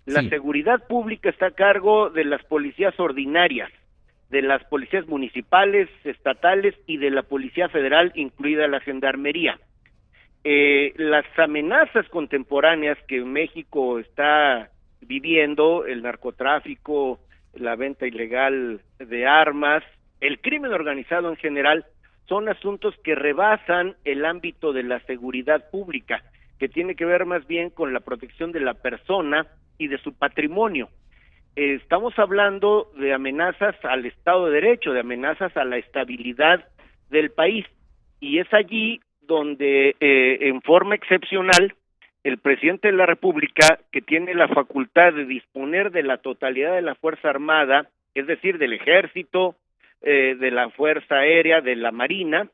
La Sí. seguridad pública está a cargo de las policías ordinarias, de las policías municipales, estatales y de la Policía Federal, incluida la Gendarmería. Las amenazas contemporáneas que México está viviendo, el narcotráfico, la venta ilegal de armas, el crimen organizado en general, son asuntos que rebasan el ámbito de la seguridad pública, que tiene que ver más bien con la protección de la persona y de su patrimonio. Estamos hablando de amenazas al Estado de Derecho, de amenazas a la estabilidad del país, y es allí donde en forma excepcional el presidente de la República, que tiene la facultad de disponer de la totalidad de la Fuerza Armada, es decir, del Ejército, de la Fuerza Aérea, de la Marina,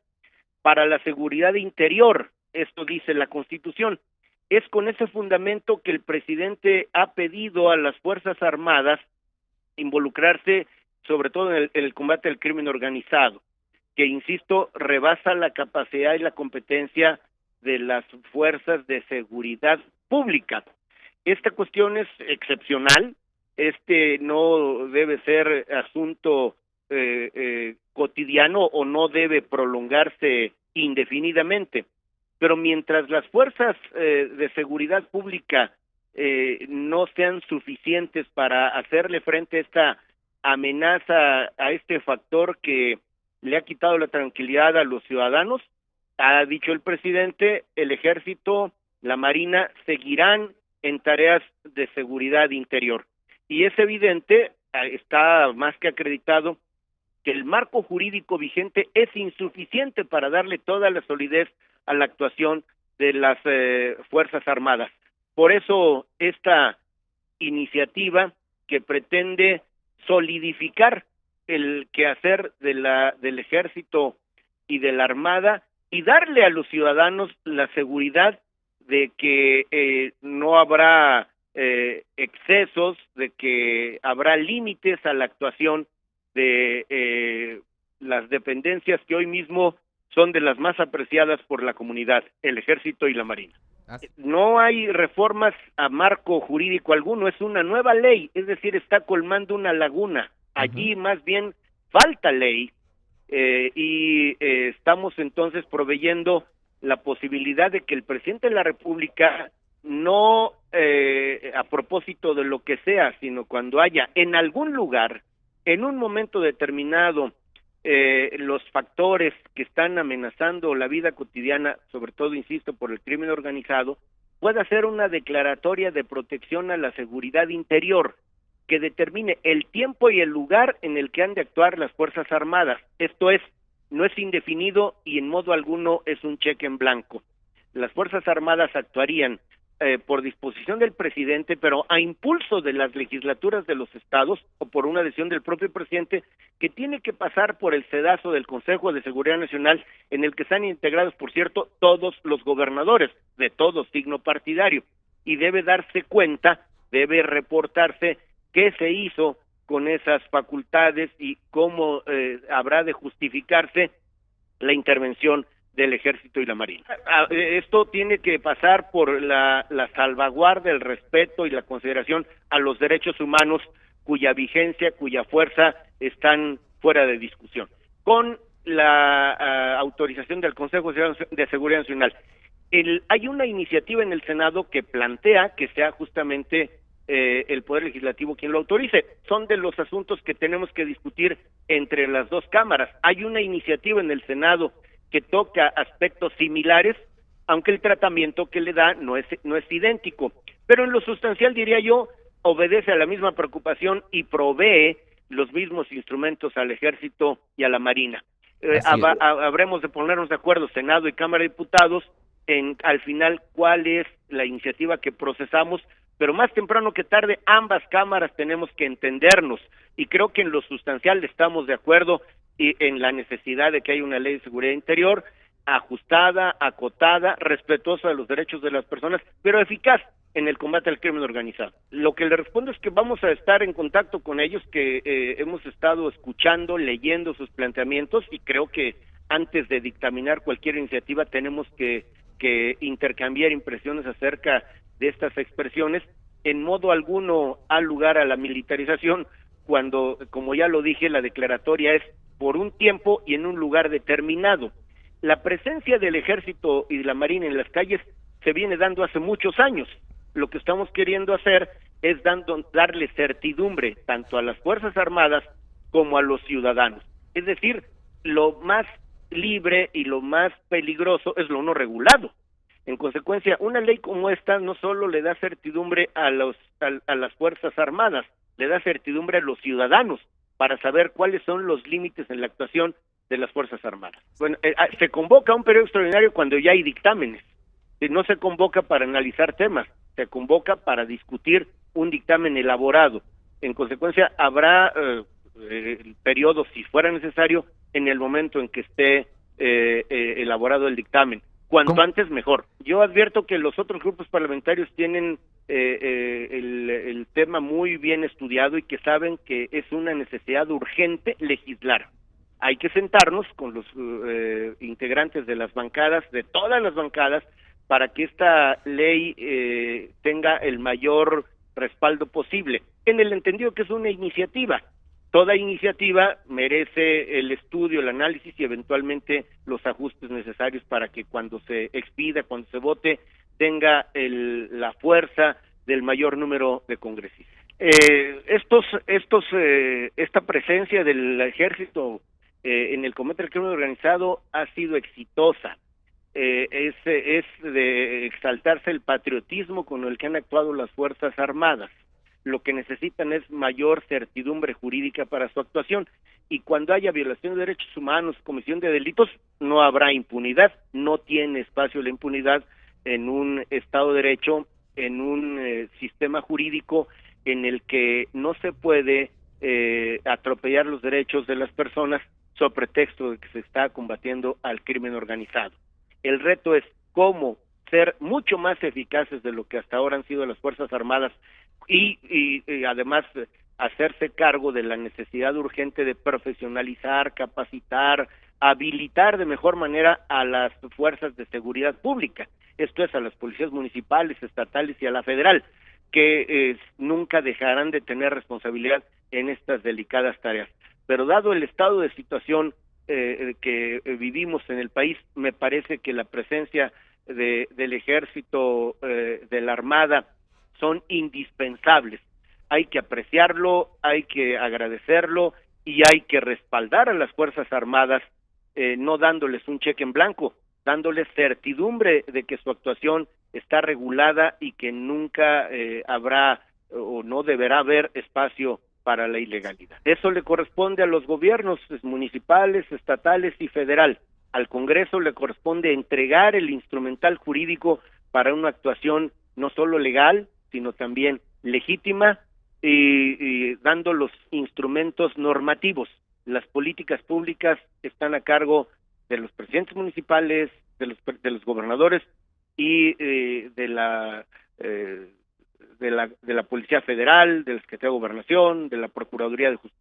para la seguridad interior, esto dice la Constitución. Es con ese fundamento que el presidente ha pedido a las Fuerzas Armadas involucrarse sobre todo en el combate al crimen organizado, que, insisto, rebasa la capacidad y la competencia de las fuerzas de seguridad pública. Esta cuestión es excepcional, no debe ser asunto cotidiano o no debe prolongarse indefinidamente, pero mientras las fuerzas de seguridad pública no sean suficientes para hacerle frente a esta amenaza, a este factor que le ha quitado la tranquilidad a los ciudadanos, ha dicho el presidente, el Ejército, la Marina seguirán en tareas de seguridad interior. Y es evidente, está más que acreditado, que el marco jurídico vigente es insuficiente para darle toda la solidez a la actuación de las Fuerzas Armadas. Por eso esta iniciativa que pretende solidificar el quehacer del Ejército y de la Armada y darle a los ciudadanos la seguridad de que no habrá excesos, de que habrá límites a la actuación de las dependencias que hoy mismo son de las más apreciadas por la comunidad, el Ejército y la Marina. No hay reformas a marco jurídico alguno, es una nueva ley, es decir, está colmando una laguna. Allí más bien falta ley y estamos entonces proveyendo la posibilidad de que el presidente de la República no a propósito de lo que sea, sino cuando haya en algún lugar, en un momento determinado, los factores que están amenazando la vida cotidiana, sobre todo, insisto, por el crimen organizado, pueda hacer una declaratoria de protección a la seguridad interior que determine el tiempo y el lugar en el que han de actuar las Fuerzas Armadas. Esto es, no es indefinido y en modo alguno es un cheque en blanco. Las Fuerzas Armadas actuarían por disposición del presidente, pero a impulso de las legislaturas de los estados o por una decisión del propio presidente, que tiene que pasar por el sedazo del Consejo de Seguridad Nacional, en el que están integrados, por cierto, todos los gobernadores de todo signo partidario, y debe darse cuenta, debe reportarse qué se hizo con esas facultades y cómo habrá de justificarse la intervención del Ejército y la Marina. Esto tiene que pasar por la salvaguarda, el respeto y la consideración a los derechos humanos cuya vigencia, cuya fuerza están fuera de discusión. Con la autorización del Consejo de Seguridad Nacional. Hay una iniciativa en el Senado que plantea que sea justamente el Poder Legislativo quien lo autorice. Son de los asuntos que tenemos que discutir entre las dos cámaras. Hay una iniciativa en el Senado que toca aspectos similares, aunque el tratamiento que le da no es idéntico, pero en lo sustancial, diría yo, obedece a la misma preocupación y provee los mismos instrumentos al Ejército y a la Marina. Habremos de ponernos de acuerdo, Senado y Cámara de Diputados, en al final cuál es la iniciativa que procesamos, pero más temprano que tarde ambas cámaras tenemos que entendernos, y creo que en lo sustancial estamos de acuerdo y en la necesidad de que haya una ley de seguridad interior ajustada, acotada, respetuosa de los derechos de las personas, pero eficaz en el combate al crimen organizado. Lo que le respondo es que vamos a estar en contacto con ellos, que hemos estado escuchando, leyendo sus planteamientos, y creo que antes de dictaminar cualquier iniciativa tenemos que intercambiar impresiones acerca de estas expresiones, en modo alguno da lugar a la militarización, cuando, como ya lo dije, la declaratoria es por un tiempo y en un lugar determinado. La presencia del Ejército y de la Marina en las calles se viene dando hace muchos años. Lo que estamos queriendo hacer es darle certidumbre tanto a las Fuerzas Armadas como a los ciudadanos. Es decir, lo más libre y lo más peligroso es lo no regulado. En consecuencia, una ley como esta no solo le da certidumbre a las Fuerzas Armadas, le da certidumbre a los ciudadanos para saber cuáles son los límites en la actuación de las Fuerzas Armadas. Bueno, se convoca un periodo extraordinario cuando ya hay dictámenes. No se convoca para analizar temas, se convoca para discutir un dictamen elaborado. En consecuencia, habrá el periodo, si fuera necesario, en el momento en que esté elaborado el dictamen. Cuanto antes, mejor. Yo advierto que los otros grupos parlamentarios tienen el tema muy bien estudiado y que saben que es una necesidad urgente legislar. Hay que sentarnos con los integrantes de las bancadas, de todas las bancadas, para que esta ley tenga el mayor respaldo posible, en el entendido que es una iniciativa. Toda iniciativa merece el estudio, el análisis y eventualmente los ajustes necesarios para que cuando se expida, cuando se vote, tenga la fuerza del mayor número de congresistas. Esta presencia del ejército en el combate al crimen organizado ha sido exitosa. Es de exaltarse el patriotismo con el que han actuado las Fuerzas Armadas. Lo que necesitan es mayor certidumbre jurídica para su actuación, y cuando haya violación de derechos humanos, comisión de delitos, no habrá impunidad. No tiene espacio la impunidad en un Estado de Derecho, en un sistema jurídico en el que no se puede atropellar los derechos de las personas sobre pretexto de que se está combatiendo al crimen organizado. El reto es cómo ser mucho más eficaces de lo que hasta ahora han sido las Fuerzas Armadas y además hacerse cargo de la necesidad urgente de profesionalizar, capacitar, habilitar de mejor manera a las fuerzas de seguridad pública, esto es, a las policías municipales, estatales y a la federal, que nunca dejarán de tener responsabilidad en estas delicadas tareas. Pero dado el estado de situación que vivimos en el país, me parece que la presencia del ejército, de la Armada, son indispensables. Hay que apreciarlo, hay que agradecerlo y hay que respaldar a las Fuerzas Armadas, no dándoles un cheque en blanco, dándoles certidumbre de que su actuación está regulada y que nunca habrá o no deberá haber espacio para la ilegalidad. Eso le corresponde a los gobiernos municipales, estatales y federal. Al Congreso le corresponde entregar el instrumental jurídico para una actuación no solo legal, sino también legítima, y dando los instrumentos normativos. Las políticas públicas están a cargo de los presidentes municipales, de los gobernadores y de la Policía Federal, de la Secretaría de Gobernación, de la Procuraduría de Justicia.